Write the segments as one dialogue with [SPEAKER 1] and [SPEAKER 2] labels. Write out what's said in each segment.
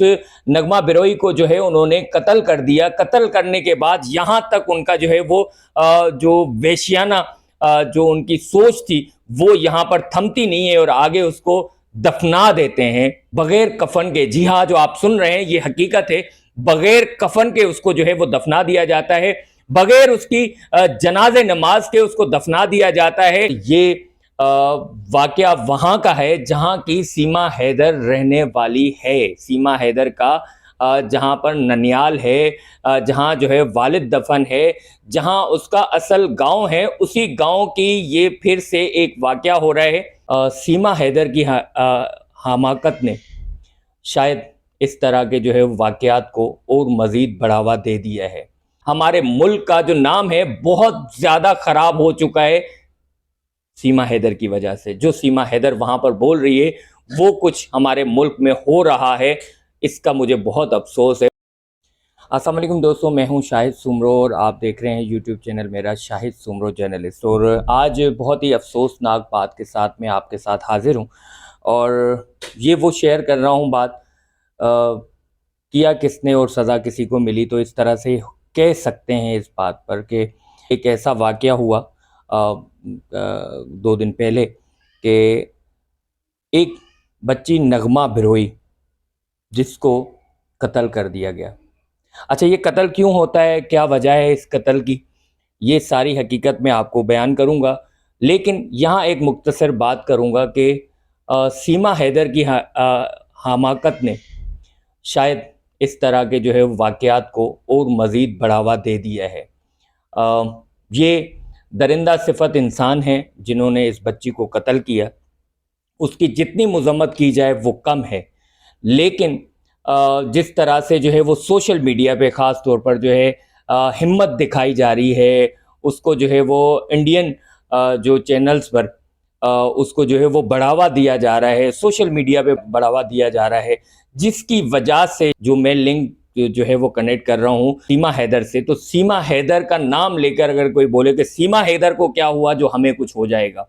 [SPEAKER 1] नगमा बिरोई को जो है उन्होंने कत्ल कर दिया। कत्ल करने के बाद यहाँ तक उनका जो है वो जो वेश्याना जो उनकी सोच थी वो यहाँ पर थमती नहीं है और आगे उसको दफना देते हैं बगैर कफन के। जी हाँ, जो आप सुन रहे हैं ये हकीकत है, बगैर कफन के उसको जो है वो दफना दिया जाता है, बगैर उसकी जनाजे नमाज के उसको दफना दिया जाता है। ये वाकया वहां का है जहां की सीमा हैदर रहने वाली है। सीमा हैदर का जहां पर ननियाल है, जहां जो है वालिद दफन है, जहां उसका असल गांव है, उसी गांव की ये फिर से एक वाकया हो रहा है। सीमा हैदर की हमाकत ने शायद इस तरह के जो है वाकयात को और मजीद बढ़ावा दे दिया है। हमारे मुल्क का जो नाम है बहुत ज्यादा खराब हो चुका है सीमा हैदर की वजह से। जो सीमा हैदर वहां पर बोल रही है वो कुछ हमारे मुल्क में हो रहा है, इसका मुझे बहुत अफसोस है। अस्सलाम वालेकुम दोस्तों, मैं हूं शाहिद सुमरो और आप देख रहे हैं यूट्यूब चैनल मेरा शाहिद सुमरो जर्नलिस्ट। और आज बहुत ही अफसोसनाक बात के साथ मैं आपके साथ हाजिर हूं और ये वो शेयर कर रहा हूं बात किया किसने और सज़ा किसी को मिली। तो इस तरह से कह सकते हैं इस बात पर कि एक ऐसा वाकया हुआ 2 दिन पहले कि एक बच्ची नगमा बिरोई जिसको कत्ल कर दिया गया। अच्छा, ये कत्ल क्यों होता है, क्या वजह है इस कत्ल की, ये सारी हकीकत मैं आपको बयान करूंगा। लेकिन यहाँ एक मुख्तसर बात करूंगा कि सीमा हैदर की हमाकत ने शायद इस तरह के जो है वाकयात को और मज़ीद बढ़ावा दे दिया है। ये दरिंदा सिफत इंसान हैं जिन्होंने इस बच्ची को कत्ल किया। उसकी जितनी मज़म्मत की जाए वो कम है, लेकिन जिस तरह से जो है वो सोशल मीडिया पे ख़ास तौर पर जो है हिम्मत दिखाई जा रही है, उसको जो है वो इंडियन जो चैनल्स पर उसको जो है वो बढ़ावा दिया जा रहा है, सोशल मीडिया पे बढ़ावा दिया जा रहा है, जिसकी वजह से जो मैं लिंक जो है वो कनेक्ट कर रहा हूँ सीमा हैदर से। तो सीमा हैदर का नाम लेकर अगर कोई बोले कि सीमा हैदर को क्या हुआ जो हमें कुछ हो जाएगा,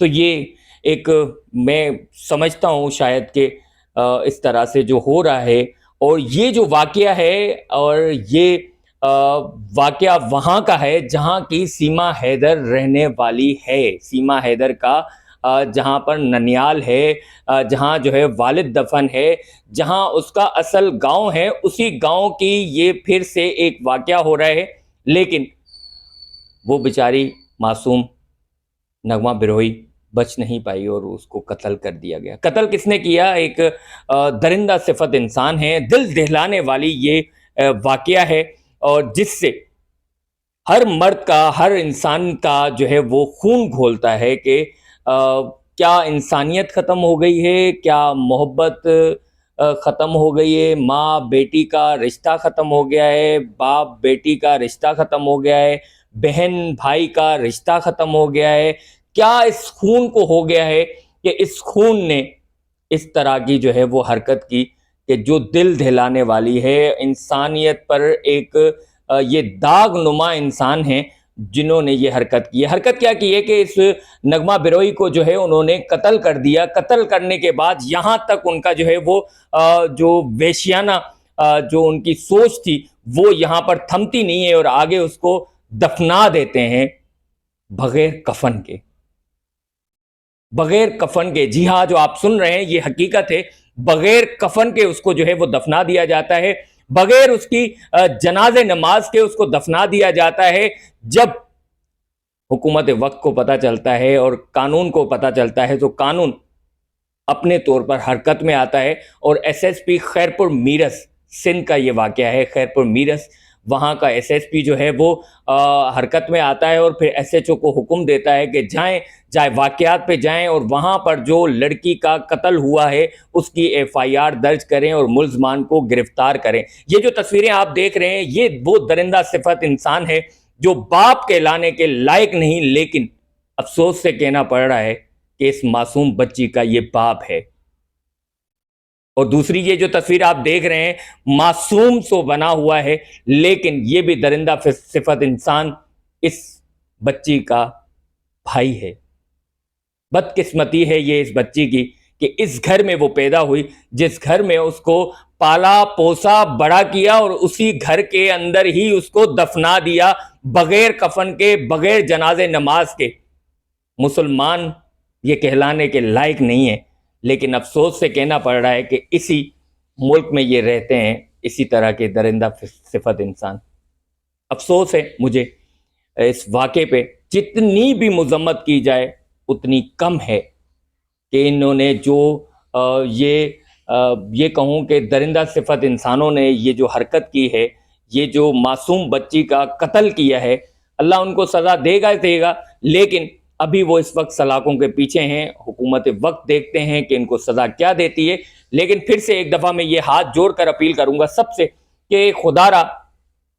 [SPEAKER 1] तो ये एक मैं समझता हूँ शायद कि इस तरह से जो हो रहा है। और ये जो वाकया है और ये वाकया वहाँ का है जहाँ की सीमा हैदर रहने वाली है। सीमा हैदर का जहाँ पर ननियाल है, जहाँ जो है वालिद दफन है, जहाँ उसका असल गांव है, उसी गांव की ये फिर से एक वाकया हो रहा है। लेकिन वो बेचारी मासूम नगमा बिरोई बच नहीं पाई और उसको कत्ल कर दिया गया। कत्ल किसने किया? एक दरिंदा सिफत इंसान है। दिल दहलाने वाली ये वाकया है और जिससे हर मर्द का, हर इंसान का जो है वो खून घोलता है कि क्या इंसानियत ख़त्म हो गई है, क्या मोहब्बत ख़त्म हो गई है, माँ बेटी का रिश्ता ख़त्म हो गया है, बाप बेटी का रिश्ता ख़त्म हो गया है, बहन भाई का रिश्ता ख़त्म हो गया है। क्या इस खून को हो गया है कि इस खून ने इस तरह की जो है वो हरकत की कि जो दिल दहलाने वाली है। इंसानियत पर एक ये दाग नुमा इंसान हैं जिन्होंने ये हरकत की है। हरकत क्या की है कि इस नगमा बिरोई को जो है उन्होंने कत्ल कर दिया। कत्ल करने के बाद यहाँ तक उनका जो है वो जो वेश्याना जो उनकी सोच थी वो यहाँ पर थमती नहीं है और आगे उसको दफना देते हैं बगैर कफन के। बगैर कफन के, जी हाँ, जो आप सुन रहे हैं ये हकीकत है, बगैर कफन के उसको जो है वो दफना दिया जाता है, बगैर उसकी जनाजे नमाज के उसको दफना दिया जाता है। जब हुकूमत वक्त को पता चलता है और कानून को पता चलता है तो कानून अपने तौर पर हरकत में आता है और एसएसपी खैरपुर मीरस, सिंध का ये वाकया है, खैरपुर मीरस, वहाँ का एसएसपी जो है वो हरकत में आता है और फिर एसएचओ को हुक्म देता है कि जाए वाकयात पे जाएं और वहाँ पर जो लड़की का कत्ल हुआ है उसकी एफआईआर दर्ज करें और मुल्ज़मान को गिरफ्तार करें। ये जो तस्वीरें आप देख रहे हैं ये वो दरिंदा सिफत इंसान है जो बाप कहलाने के लायक नहीं, लेकिन अफसोस से कहना पड़ रहा है कि इस मासूम बच्ची का ये बाप है। और दूसरी ये जो तस्वीर आप देख रहे हैं मासूम सो बना हुआ है, लेकिन ये भी दरिंदा सिफत इंसान इस बच्ची का भाई है। बदकिस्मती है ये इस बच्ची की کہ اس گھر میں وہ پیدا ہوئی جس گھر میں اس کو پالا پوسا بڑا کیا اور اسی گھر کے اندر ہی اس کو دفنا دیا بغیر کفن کے، بغیر جنازے نماز کے۔ مسلمان یہ کہلانے کے لائق نہیں ہے، لیکن افسوس سے کہنا پڑ رہا ہے کہ اسی ملک میں یہ رہتے ہیں اسی طرح کے درندہ صفت انسان۔ افسوس ہے مجھے اس واقعے پہ، جتنی بھی مذمت کی جائے اتنی کم ہے کہ انہوں نے جو یہ کہوں کہ درندہ صفت انسانوں نے یہ جو حرکت کی ہے، یہ جو معصوم بچی کا قتل کیا ہے، اللہ ان کو سزا دے گا، لیکن ابھی وہ اس وقت سلاخوں کے پیچھے ہیں۔ حکومت وقت دیکھتے ہیں کہ ان کو سزا کیا دیتی ہے، لیکن پھر سے ایک دفعہ میں یہ ہاتھ جوڑ کر اپیل کروں گا سب سے کہ خدا را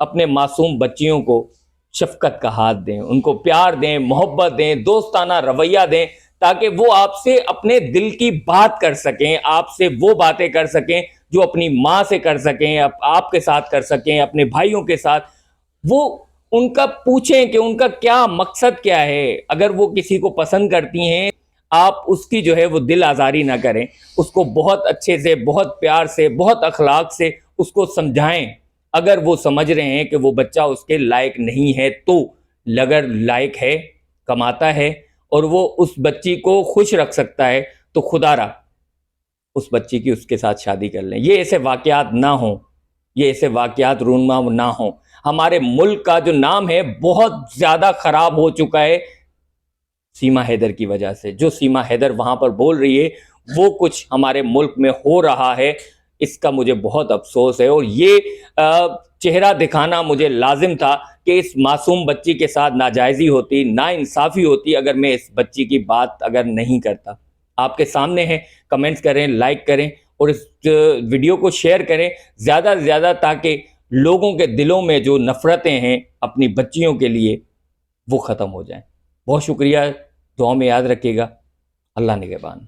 [SPEAKER 1] اپنے معصوم بچیوں کو شفقت کا ہاتھ دیں، ان کو پیار دیں، محبت دیں، دوستانہ رویہ دیں، تاکہ وہ آپ سے اپنے دل کی بات کر سکیں، آپ سے وہ باتیں کر سکیں جو اپنی ماں سے کر سکیں، آپ کے ساتھ کر سکیں، اپنے بھائیوں کے ساتھ۔ وہ ان کا پوچھیں کہ ان کا کیا مقصد کیا ہے۔ اگر وہ کسی کو پسند کرتی ہیں، آپ اس کی جو ہے وہ دل آزاری نہ کریں، اس کو بہت اچھے سے، بہت پیار سے، بہت اخلاق سے اس کو سمجھائیں۔ اگر وہ سمجھ رہے ہیں کہ وہ بچہ اس کے لائق نہیں ہے تو اگر لائق ہے، کماتا ہے اور وہ اس بچی کو خوش رکھ سکتا ہے تو خدا را اس بچی کی اس کے ساتھ شادی کر لیں۔ یہ ایسے واقعات نہ ہوں، یہ ایسے واقعات رونما نہ ہوں۔ ہمارے ملک کا جو نام ہے بہت زیادہ خراب ہو چکا ہے سیما حیدر کی وجہ سے۔ جو سیما حیدر وہاں پر بول رہی ہے وہ کچھ ہمارے ملک میں ہو رہا ہے، اس کا مجھے بہت افسوس ہے، اور یہ چہرہ دکھانا مجھے لازم تھا کہ اس معصوم بچی کے ساتھ ناجائزی ہوتی، ناانصافی ہوتی اگر میں اس بچی کی بات اگر نہیں کرتا۔ آپ کے سامنے ہے، کمنٹس کریں، لائک کریں اور اس ویڈیو کو شیئر کریں زیادہ سے زیادہ، تاکہ لوگوں کے دلوں میں جو نفرتیں ہیں اپنی بچیوں کے لیے وہ ختم ہو جائیں۔ بہت شکریہ، دعاؤں میں یاد رکھیے گا۔ اللہ نگہبان۔